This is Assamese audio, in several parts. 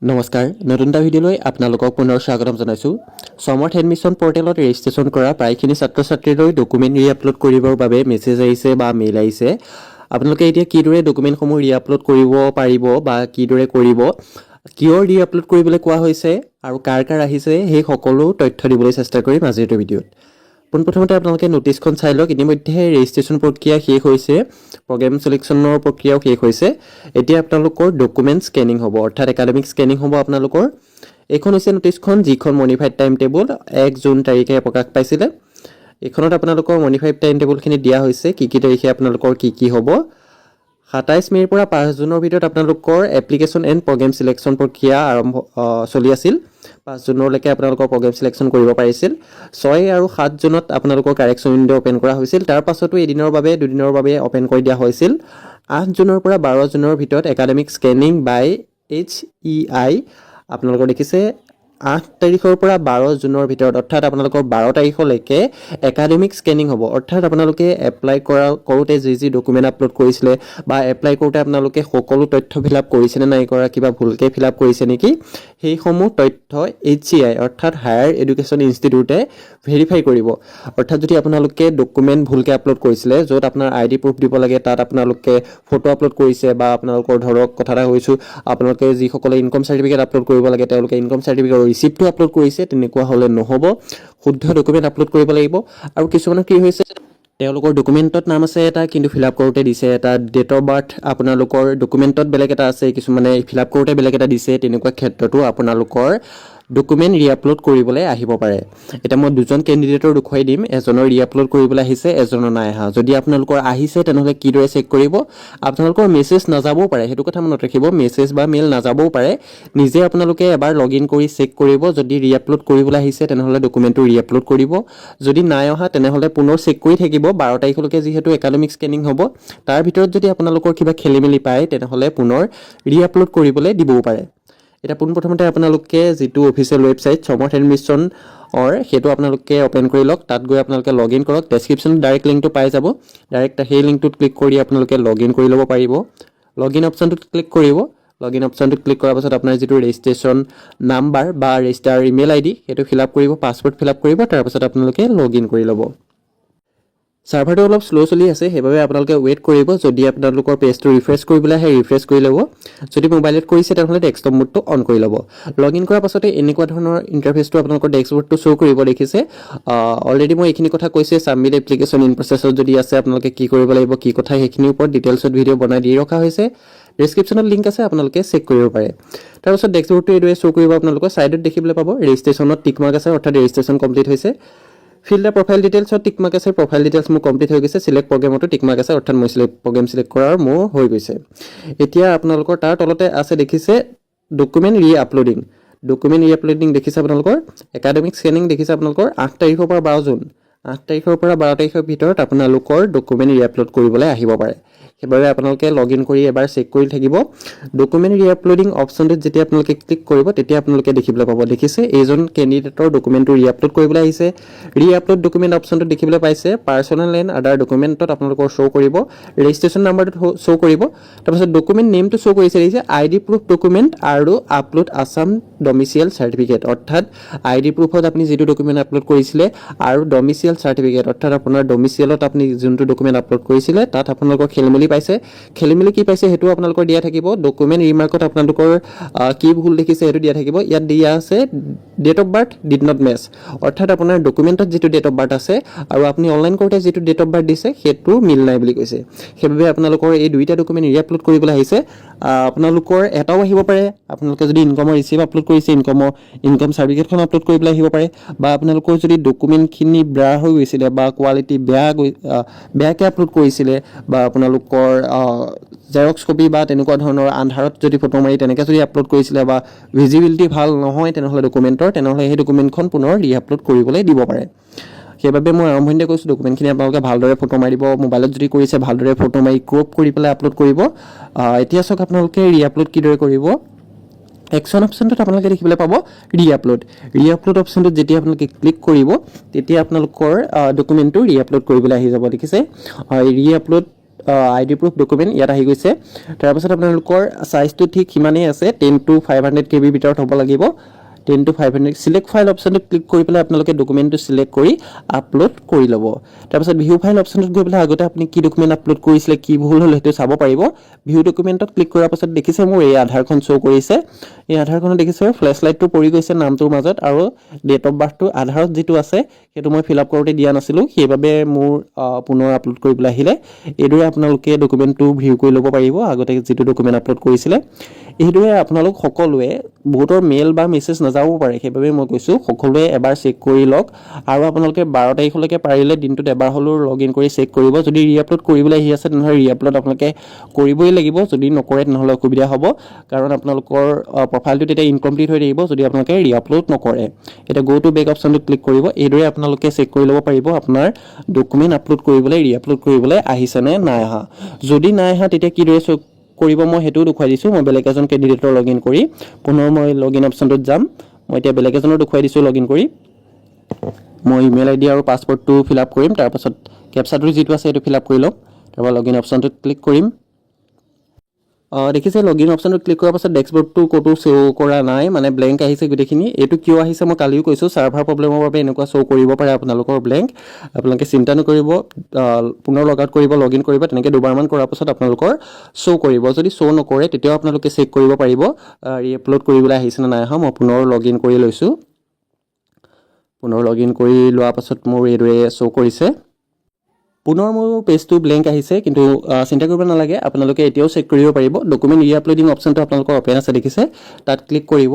নমস্কাৰ নতুন এটা ভিডিঅ'লৈ আপোনালোকক পুনৰ স্বাগতম জনাইছোঁ সমৰ্থ এডমিশ্যন পৰ্টেলত ৰেজিষ্ট্ৰেশ্যন কৰা প্ৰায়খিনি ছাত্ৰ ছাত্ৰীলৈ ডকুমেণ্ট ৰি-আপলোড কৰিবৰ বাবে মেছেজ আহিছে বা মেইল আহিছে আপোনালোকে এতিয়া কিদৰে ডকুমেণ্টসমূহ ৰি-আপলোড কৰিব পাৰিব বা কিদৰে কৰিব কিয় ৰি-আপলোড কৰিবলৈ কোৱা হৈছে আৰু কাৰ আহিছে সেই সকলো তথ্য দিবলৈ চেষ্টা কৰিম আজিৰ ভিডিঅ'ত পোনপ্ৰথমতে আপোনালোকে নোটিছখন চাই লওক ইতিমধ্যে ৰেজিষ্ট্ৰেশ্যন প্ৰক্ৰিয়া শেষ হৈছে প্ৰগ্ৰাম সিলেকশ্যনৰ প্ৰক্ৰিয়াও শেষ হৈছে এতিয়া আপোনালোকৰ ডকুমেণ্ট স্কেনিং হ'ব অৰ্থাৎ একাডেমিক স্কেনিং হ'ব আপোনালোকৰ এইখন হৈছে নোটিছখন যিখন মডিফাইড টাইম টেবুল 1 জুন তাৰিখে প্ৰকাশ পাইছিলে এইখনত আপোনালোকৰ মডিফাইড টাইম টেবুলখিনি দিয়া হৈছে কি তাৰিখে আপোনালোকৰ কি হ'ব 27 মে'ৰ পৰা 5 জুনৰ ভিতৰত আপোনালোকৰ এপ্লিকেশ্যন এণ্ড প্ৰগ্ৰাম সিলেকশ্যন প্ৰক্ৰিয়া আৰম্ভ চলি আছিল 5 জুনলৈকে আপোনালোকৰ প্ৰগ্ৰাম সিলেকশ্যন কৰিব পাৰিছিল 6 আৰু 7 জুনত আপোনালোকৰ কাৰেকশ্যন উইণ্ডো ওপেন কৰা হৈছিল তাৰ পাছতো এদিনৰ বাবে দুদিনৰ বাবে ওপেন কৰি দিয়া হৈছিল 8 জুনৰ পৰা 12 জুনৰ ভিতৰত একাডেমিক স্কেনিং বাই HEI আপোনালোকৰ দেখিছে 8 তাৰিখৰ পৰা 12 জুনৰ ভিতৰত অৰ্থাৎ আপোনালোকৰ 12 তাৰিখলৈকে একাডেমিক স্কেনিং হ'ব অৰ্থাৎ আপোনালোকে এপ্লাই কৰোঁতে যি ডকুমেণ্ট আপলোড কৰিছিলে বা এপ্লাই কৰোঁতে আপোনালোকে সকলো তথ্য ফিল আপ কৰিছে নে নাই কৰা কিবা ভুলকৈ ফিল আপ কৰিছে নেকি সেইসমূহ তথ্য HEI অৰ্থাৎ হায়াৰ এডুকেশ্যন ইনষ্টিটিউটে ভেৰিফাই কৰিব অৰ্থাৎ যদি আপোনালোকে ডকুমেণ্ট ভুলকৈ আপলোড কৰিছিলে য'ত আপোনাৰ ID প্ৰুফ দিব লাগে তাত আপোনালোকে ফটো আপলোড কৰিছে বা আপোনালোকৰ ধৰক কথা এটা কৈছোঁ আপোনালোকে যিসকলে ইনকম চাৰ্টিফিকেট আপলোড কৰিব লাগে তেওঁলোকে ইনকম চাৰ্টিফিকেট ৰিচিপ্টটো আপলোড কৰিছে তেনেকুৱা হ'লে নহ'ব শুদ্ধ ডকুমেণ্ট আপলোড কৰিব লাগিব আৰু কিছুমানৰ কি হৈছে তেওঁলোকৰ ডকুমেণ্টত নাম আছে এটা কিন্তু ফিল আপ কৰোঁতে দিছে এটা ডেট অফ বাৰ্থ আপোনালোকৰ ডকুমেণ্টত বেলেগ এটা আছে কিছুমানে ফিল আপ কৰোঁতে বেলেগ এটা দিছে তেনেকুৱা ক্ষেত্ৰতো আপোনালোকৰ ডকুমেণ্ট ৰি-আপলোড কৰিবলৈ আহিব পাৰে এতিয়া মই দুজন কেণ্ডিডেটৰ দেখুৱাই দিম এজনৰ ৰি-আপলোড কৰিবলৈ আহিছে এজনৰ নাই অহা যদি আপোনালোকৰ আহিছে তেনেহ'লে কিদৰে চেক কৰিব আপোনালোকৰ মেছেজ নাযাবও পাৰে সেইটো কথা মনত ৰাখিব মেছেজ বা মেইল নাযাবও পাৰে নিজে আপোনালোকে এবাৰ লগইন কৰি চেক কৰিব যদি ৰি-আপলোড কৰিবলৈ আহিছে তেনেহ'লে ডকুমেণ্টটো ৰি-আপলোড কৰিব যদি নাই অহা তেনেহ'লে পুনৰ চেক কৰি থাকিব 12 তাৰিখলৈকে যিহেতু একাডেমিক স্কেনিং হ'ব তাৰ ভিতৰত যদি আপোনালোকৰ কিবা খেলিমেলি পায় তেনেহ'লে পুনৰ ৰি-আপলোড কৰিবলৈ দিবও পাৰে এটা পোনপ্ৰথমতে আপোনালোকে যিটো অফিচিয়েল ৱেবছাইট সমৰ্থ এডমিশ্যন সেইটো আপোনালোকে ওপেন কৰি লওক তাত গৈ আপোনালোকে লগইন কৰক ডেছক্ৰিপশ্যনত ডাইৰেক্ট লিংকটো পাই যাব ডাইৰেক্ট সেই লিংকটোত ক্লিক কৰি আপোনালোকে লগইন কৰি ল'ব পাৰিব লগইন অপশ্যনটোত ক্লিক কৰিব লগইন অপশ্যনটোত ক্লিক কৰাৰ পাছত আপোনাৰ যিটো ৰেজিষ্ট্ৰেশ্যন নাম্বাৰ বা ৰেজিষ্টাৰ ইমেইল ID সেইটো ফিল আপ কৰিব পাছৱৰ্ড ফিল আপ কৰিব তাৰপাছত আপোনালোকে লগইন কৰি ল'ব সাৰ্ভাৰটো অলপ স্লো চলি আছে সেইবাবে আপোনালোকে ৱেইট কৰিব যদি আপোনালোকৰ পেজটো ৰিফ্ৰেছ কৰিবলৈ আহে ৰিফ্ৰেছ কৰি ল'ব যদি মোবাইলত কৰিছে তেনেহ'লে ডেস্কটপ মোডটো অন কৰি ল'ব লগইন কৰাৰ পাছতে এনেকুৱা ধৰণৰ ইণ্টাৰফেচটো আপোনালোকৰ ডেস্কবৰ্ডটো শ্ব' কৰিব দেখিছে অলৰেডি মই এইখিনি কথা কৈছে ছাবমিট এপ্লিকেশ্যন ইন প্ৰচেছত যদি আছে আপোনালোকে কি কৰিব লাগিব কি কথা সেইখিনিৰ ওপৰত ডিটেইলছত ভিডিঅ' বনাই দি ৰখা হৈছে ডেছক্ৰিপশ্যনত লিংক আছে আপোনালোকে চেক কৰিব পাৰে তাৰপাছত ডেস্কবৰ্ডটো এইদৰে শ্ব' কৰিব আপোনালোকৰ ছাইডত দেখিবলৈ পাব ৰেজিষ্ট্ৰেশ্যনত টিক মাৰ্ক আছে অৰ্থাৎ ৰেজিষ্ট্ৰেশ্যন কমপ্লিট হৈছে ফিল দ্য প্ৰফাইল ডিটেইলছত টিক মাৰ্ক আছে প্ৰফাইল ডিটেইলছ মোৰ কমপ্লিট হৈ গৈছে সিলেক্ট প্ৰগ্ৰামতো টিক মাৰ্ক আছে অৰ্থাৎ মই প্ৰগ্ৰাম সিলেক্ট কৰাৰ মোৰ হৈ গৈছে এতিয়া আপোনালোকৰ তাৰ তলতে আছে দেখিছে ডকুমেণ্ট ৰি-আপলোডিং দেখিছে আপোনালোকৰ একাডেমিক স্কেনিং দেখিছে আপোনালোকৰ 8 তাৰিখৰ পৰা 12 জুন 8 তাৰিখৰ পৰা 12 তাৰিখৰ ভিতৰত আপোনালোকৰ ডকুমেণ্ট ৰি-আপলোড কৰিবলৈ আহিব পাৰে সেইবাবে আপোনালোকে লগইন কৰি এবাৰ চেক কৰি থাকিব ডকুমেণ্ট ৰি-আপলোডিং অপশ্যনটোত যেতিয়া আপোনালোকে ক্লিক কৰিব তেতিয়া আপোনালোকে দেখিবলৈ পাব দেখিছে এইজন কেণ্ডিডেটৰ ডকুমেণ্টটো ৰি-আপলোড কৰিবলৈ আহিছে ৰি-আপলোড ডকুমেণ্ট অপশ্যনটোত দেখিবলৈ পাইছে পাৰ্চনেল এণ্ড আদাৰ ডকুমেণ্টত আপোনালোকৰ শ্ব' কৰিব ৰেজিষ্ট্ৰেশ্যন নাম্বাৰটোত শ্ব' কৰিব তাৰপিছত ডকুমেণ্ট নেমটো শ্ব' কৰিছে দেখিছে ID প্ৰুফ ডকুমেণ্ট আৰু আপলোড আছাম ডমিচিয়েল চাৰ্টিফিকেট অৰ্থাৎ ID প্ৰুফত আপুনি যিটো ডকুমেণ্ট আপলোড কৰিছিলে আৰু ডমিচিয়েল চাৰ্টিফিকেট অৰ্থাৎ আপোনাৰ ডমিচিয়েলত আপুনি যোনটো ডকুমেণ্ট আপলোড কৰিছিলে তাত আপোনালোকৰ খেলিমেলি খেলিমেলি কি পাইছে সেইটো আপোনালোকৰ দিয়া থাকিব ডকুমেণ্ট ৰিমাৰ্কত আপোনালোকৰ কি ভুল দেখিছে সেইটো দিয়া থাকিব ইয়াত দিয়া আছে date of birth did not match অৰ্থাৎ আপোনাৰ ডকুমেণ্টত যিটো ডেট অফ বাৰ্থ আছে আৰু আপুনি অনলাইন কৰোঁতে যিটো ডেট অফ বাৰ্থ দিছে সেইটো মিল নাই বুলি কৈছে সেইবাবে আপোনালোকৰ এই দুইটা ডকুমেণ্ট ৰি-আপলোড কৰিবলৈ আহিছে আপোনালোকৰ এটাও আহিব পাৰে আপোনালোকে যদি ইনকমৰ ৰিচিপ্ট আপলোড কৰিছে ইনকম চাৰ্টিফিকেটখন আপলোড কৰিবলৈ আহিব পাৰে বা আপোনালোকৰ যদি ডকুমেণ্টখিনি বেয়া হৈ গৈছিলে বা কোৱালিটি বেয়াকৈ আপলোড কৰিছিলে বা আপোনালোকৰ জেৰক্স কপি বা তেনেকুৱা ধৰণৰ আন্ধাৰত যদি ফটো মাৰি তেনেকৈ যদি আপলোড কৰিছিলে বা ভিজিবিলিটি ভাল নহয় তেনেহ'লে তেনেহ'লে সেই ডকুমেণ্টখন পুনৰ ৰি-আপলোড কৰিবলৈ দিব পাৰে সেইবাবে মই আৰম্ভণিতে কৈছোঁ ডকুমেণ্টখিনি আপোনালোকে ভালদৰে ফটো মাৰিব মোবাইলত যদি কৰিছে ভালদৰে ফটো মাৰি ক্ৰপ কৰি পেলাই আপলোড কৰিব এতিয়া চাওক আপোনালোকে ৰি-আপলোড কিদৰে কৰিব একশ্যন অপশ্যনটোত আপোনালোকে দেখিবলৈ পাব ৰি-আপলোড অপশ্যনটোত যেতিয়া আপোনালোকে ক্লিক কৰিব তেতিয়া আপোনালোকৰ ডকুমেণ্টটো ৰি-আপলোড কৰিবলৈ আহি যাব দেখিছে ৰি-আপলোড ID proof ডকুমেণ্ট ইয়াত আহি গৈছে তাৰপাছত আপোনালোকৰ সাইজটো ঠিক সিমানেই আছে 10 to 500 KB ভিতৰত হ'ব লাগিব 10 to 500 সিলেক্ট ফাইল অপশনটো ক্লিক কৰি পেলাই আপোনালোকে ডকুমেণ্টটো সিলেক্ট কৰি আপলোড কৰি ল'ব তাৰপাছত ভিউ ফাইল অপশনটোত গৈ পেলাই আগতে আপুনি কি ডকুমেণ্ট আপলোড কৰিছিলে কি ভুল হ'ল সেইটো চাব পাৰিব ভিউ ডকুমেণ্টত ক্লিক কৰাৰ পাছত দেখিছে মোৰ এই আধাৰখন শ্ব' কৰিছে এই আধাৰখনত দেখিছে ফ্লেশ লাইটটো পৰি গৈছে নামটোৰ মাজত আৰু ডেট অফ বাৰ্থটো আধাৰত যিটো আছে সেইটো মই ফিল আপ কৰোঁতে দিয়া নাছিলোঁ সেইবাবে মোৰ পুনৰ আপলোড কৰিবলৈ আহিলে এইদৰে আপোনালোকে ডকুমেণ্টটো ভিউ কৰি ল'ব পাৰিব আগতে যিটো ডকুমেণ্ট আপলোড কৰিছিলে এইদৰে আপোনালোক সকলোৱে বহুতৰ মেইল বা মেছেজ নাযাব পাৰে সেইবাবে মই কৈছোঁ সকলোৱে এবাৰ চেক কৰি লওক আৰু আপোনালোকে 12 তাৰিখলৈকে পাৰিলে দিনটোত এবাৰ হ'লেও লগইন কৰি চেক কৰিব যদি ৰিআপলোড কৰিবলৈ আহি আছে তেনেহ'লে ৰিআপলোড আপোনালোকে কৰিবই লাগিব যদি নকৰে তেনেহ'লে অসুবিধা হ'ব কাৰণ আপোনালোকৰ প্ৰফাইলটো তেতিয়া ইনকমপ্লিট হৈ থাকিব যদি আপোনালোকে ৰিআপলোড নকৰে এটা গো টু বেক অপশ্যনটো ক্লিক কৰিব এইদৰে আপোনালোকে চেক কৰি ল'ব পাৰিব আপোনাৰ ডকুমেণ্ট আপলোড কৰিবলৈ ৰিআপলোড কৰিবলৈ আহিছে নে নাই অহা যদি নাই অহা তেতিয়া কিদৰে চেক কৰিব মই হেতু দেখুৱাই দিছোঁ মই বেলেগ এজন কেণ্ডিডেটৰ লগইন কৰি পুনৰ মই লগইন অপশ্যনটোত যাম মই এতিয়া বেলেগ এজনৰ দেখুৱাই দিছোঁ লগইন কৰি মই ইমেইল আইডি আৰু পাছৱৰ্ডটো ফিল আপ কৰিম তাৰপাছত কেপচাটো যিটো আছে সেইটো ফিল আপ কৰি ল'ম তাৰপৰা লগইন অপশ্যনটোত ক্লিক কৰিম দেখিছে লগইন অপশ্যনটো ক্লিক কৰাৰ পাছত ডেস্কবৰ্ডটো ক'তো শ্ব' কৰা নাই মানে ব্লেংক আহিছে গোটেইখিনি এইটো কিয় আহিছে মই কালিও কৈছোঁ ছাৰ্ভাৰ প্ৰব্লেমৰ বাবে এনেকুৱা শ্ব' কৰিব পাৰে আপোনালোকৰ ব্লেংক আপোনালোকে চিন্তা নকৰিব পুনৰ লগ আউট কৰিব লগইন কৰিব তেনেকৈ দুবাৰমান কৰাৰ পাছত আপোনালোকৰ শ্ব' কৰিব যদি শ্ব' নকৰে তেতিয়াও আপোনালোকে চেক কৰিব পাৰিব ৰিআপলোড কৰিবলৈ আহিছে নে নাই অহা মই পুনৰ লগইন কৰি লৈছোঁ পুনৰ লগইন কৰি লোৱাৰ পাছত মোৰ এইদৰে শ্ব' কৰিছে পুনৰ মোৰ পেজটো ব্লেংক আহিছে কিন্তু চিন্তা কৰিব নালাগে আপোনালোকে এতিয়াও চেক কৰিব পাৰিব ডকুমেণ্ট ৰিআপলোডিং অপশ্যনটো আপোনালোকৰ অপেন আছে দেখিছে তাত ক্লিক কৰিব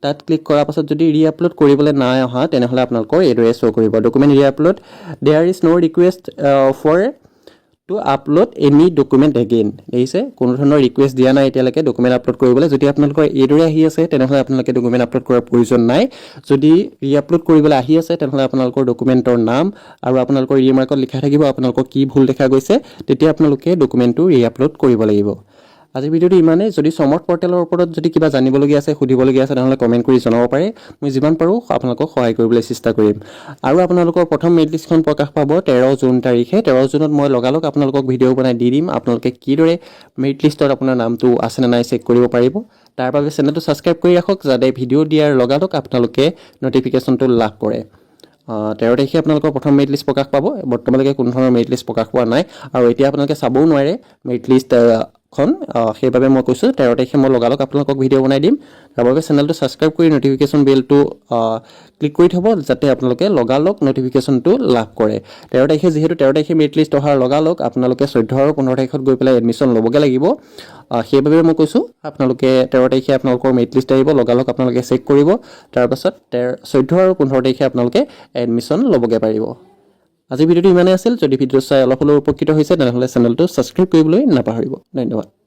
তাত ক্লিক কৰাৰ পাছত যদি ৰিআপলোড কৰিবলৈ নাই অহা তেনেহ'লে আপোনালোকৰ এইদৰে শ্ব' কৰিব document reupload there is no' request for to upload any document again দেখিছে কোনো ধৰণৰ ৰিকুৱেষ্ট দিয়া নাই এতিয়ালৈকে ডকুমেণ্ট আপলোড কৰিবলৈ যদি আপোনালোকৰ এইদৰে আহি আছে তেনেহ'লে আপোনালোকে ডকুমেণ্ট আপলোড কৰাৰ প্ৰয়োজন নাই যদি ৰিআপলোড কৰিবলৈ আহি আছে তেনেহ'লে আপোনালোকৰ ডকুমেণ্টৰ নাম আৰু আপোনালোকৰ ৰিমাৰ্কত লিখা থাকিব আপোনালোকৰ কি ভুল দেখা গৈছে তেতিয়া আপোনালোকে ডকুমেণ্টটো ৰিআপলোড কৰিব লাগিব আজিৰ ভিডিঅ'টো ইমানেই যদি সমৰ্থ পৰ্টেলৰ ওপৰত যদি কিবা জানিবলগীয়া আছে সুধিবলগীয়া আছে তেনেহ'লে কমেণ্ট কৰি জনাব পাৰে মই যিমান পাৰোঁ আপোনালোকক সহায় কৰিবলৈ চেষ্টা কৰিম আৰু আপোনালোকৰ প্ৰথম মেৰিট লিষ্টখন প্ৰকাশ পাব 13 জুন তাৰিখে 13 জুনত মই লগালগ আপোনালোকক ভিডিঅ' বনাই দি দিম আপোনালোকে কিদৰে মেৰিট লিষ্টত আপোনাৰ নামটো আছে নে নাই চেক কৰিব পাৰিব তাৰ বাবে চেনেলটো ছাবস্ক্ৰাইব কৰি ৰাখক যাতে ভিডিঅ' দিয়াৰ লগালগ আপোনালোকে নটিফিকেশ্যনটো লাভ কৰে 13 তাৰিখে আপোনালোকৰ প্ৰথম মেৰিট লিষ্ট প্ৰকাশ পাব বৰ্তমানলৈকে কোনো ধৰণৰ মেৰিট লিষ্ট প্ৰকাশ পোৱা নাই আৰু এতিয়া আপোনালোকে চাবও নোৱাৰে মেৰিট লিষ্ট সেইবাবে মই কৈছোঁ 13 তাৰিখে মই লগালগ আপোনালোকক ভিডিঅ' বনাই দিম তাৰ বাবে চেনেলটো ছাবস্ক্ৰাইব কৰি নটিফিকেশ্যন বেলটো ক্লিক কৰি থ'ব যাতে আপোনালোকে লগালগ নটিফিকেশ্যনটো লাভ কৰে 13 তাৰিখে যিহেতু 13 তাৰিখে মেৰিট লিষ্ট অহাৰ লগালগ আপোনালোকে 14 আৰু 15 তাৰিখত গৈ পেলাই এডমিশ্যন ল'বগৈ লাগিব সেইবাবে মই কৈছোঁ আপোনালোকে 13 তাৰিখে আপোনালোকৰ মেৰিট লিষ্ট আহিব লগালগ আপোনালোকে চেক কৰিব তাৰপাছত 14 আৰু 15 তাৰিখে আপোনালোকে এডমিশ্যন ল'বগৈ পাৰিব আজি ভিডিঅ'টো ইমানেই আছিল যদি ভিডিঅ' চাই অলপ হ'লেও উপকৃত হৈছে তেনেহ'লে চেনেলটো ছাবস্ক্ৰাইব কৰিবলৈ নাপাহৰিব ধন্যবাদ